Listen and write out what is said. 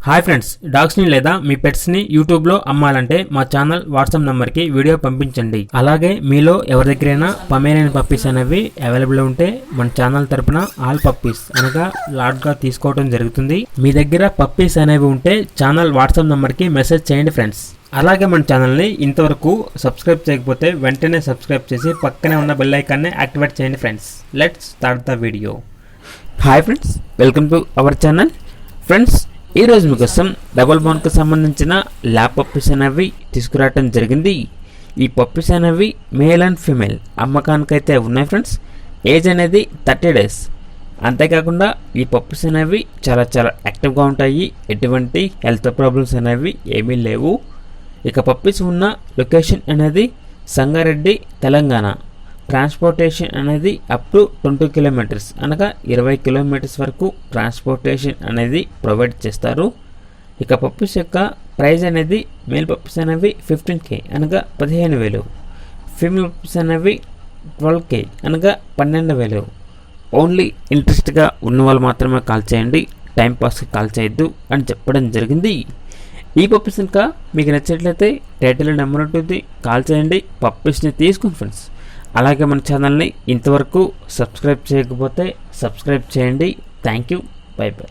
Hi friends, డాగ్స్ని లేదా మీ పెట్స్ని యూట్యూబ్లో అమ్మాలంటే మా ఛానల్ వాట్సాప్ నెంబర్కి వీడియో పంపించండి. అలాగే మీలో ఎవరి దగ్గరైనా పమేరియన్ పప్పీస్ అనేవి అవైలబుల్ ఉంటే మన ఛానల్ తరపున ఆల్ పప్పీస్ అనగా లాట్గా తీసుకోవడం జరుగుతుంది. మీ దగ్గర పప్పీస్ అనేవి ఉంటే ఛానల్ వాట్సాప్ నెంబర్కి మెసేజ్ చేయండి ఫ్రెండ్స్. అలాగే మన ఛానల్ని ఇంతవరకు సబ్స్క్రైబ్ చేయకపోతే వెంటనే సబ్స్క్రైబ్ చేసి పక్కనే ఉన్న బెల్ ఐకాన్ని యాక్టివేట్ చేయండి friends. Let's start the video. Hi friends, welcome to our channel. Friends, ఈరోజు మీకోసం డబుల్ బోన్కి సంబంధించిన ల్యాబ్ పప్పీస్ అనేవి తీసుకురావటం జరిగింది. ఈ పప్పీస్ అనేవి మేల్ అండ్ ఫీమేల్ అమ్మకానికైతే ఉన్నాయి ఫ్రెండ్స్. ఏజ్ అనేది 30 days. అంతేకాకుండా ఈ పప్పీస్ అనేవి చాలా యాక్టివ్గా ఉంటాయి. ఎటువంటి హెల్త్ ప్రాబ్లమ్స్ అనేవి ఏమీ లేవు. ఇక పప్పీస్ ఉన్న లొకేషన్ అనేది సంగారెడ్డి, తెలంగాణ. ట్రాన్స్పోర్టేషన్ అనేది అప్ టు 20 kilometers అనగా 20 kilometers వరకు ట్రాన్స్పోర్టేషన్ అనేది ప్రొవైడ్ చేస్తారు. ఇక పప్పీస్ యొక్క ప్రైస్ అనేది మేల్ పప్పీస్ అనేవి 15K అనగా 15,000, ఫీమేల్ పప్పీస్ అనేవి 12K అనగా 12,000. ఓన్లీ ఇంట్రెస్ట్గా ఉన్న వాళ్ళు మాత్రమే కాల్ చేయండి, టైంపాస్కి కాల్ చేయొద్దు అని చెప్పడం జరిగింది. ఈ పప్పీస్ ఇంకా మీకు నచ్చినట్లయితే టైటిల్ నెంబర్ ఉంటుంది, కాల్ చేయండి, పప్పీస్ని తీసుకుని ఫ్రెండ్స్. అలాగే మన ఛానల్ని ఇంతవరకు సబ్స్క్రైబ్ చేయకపోతే సబ్స్క్రైబ్ చేయండి. Thank you, by by.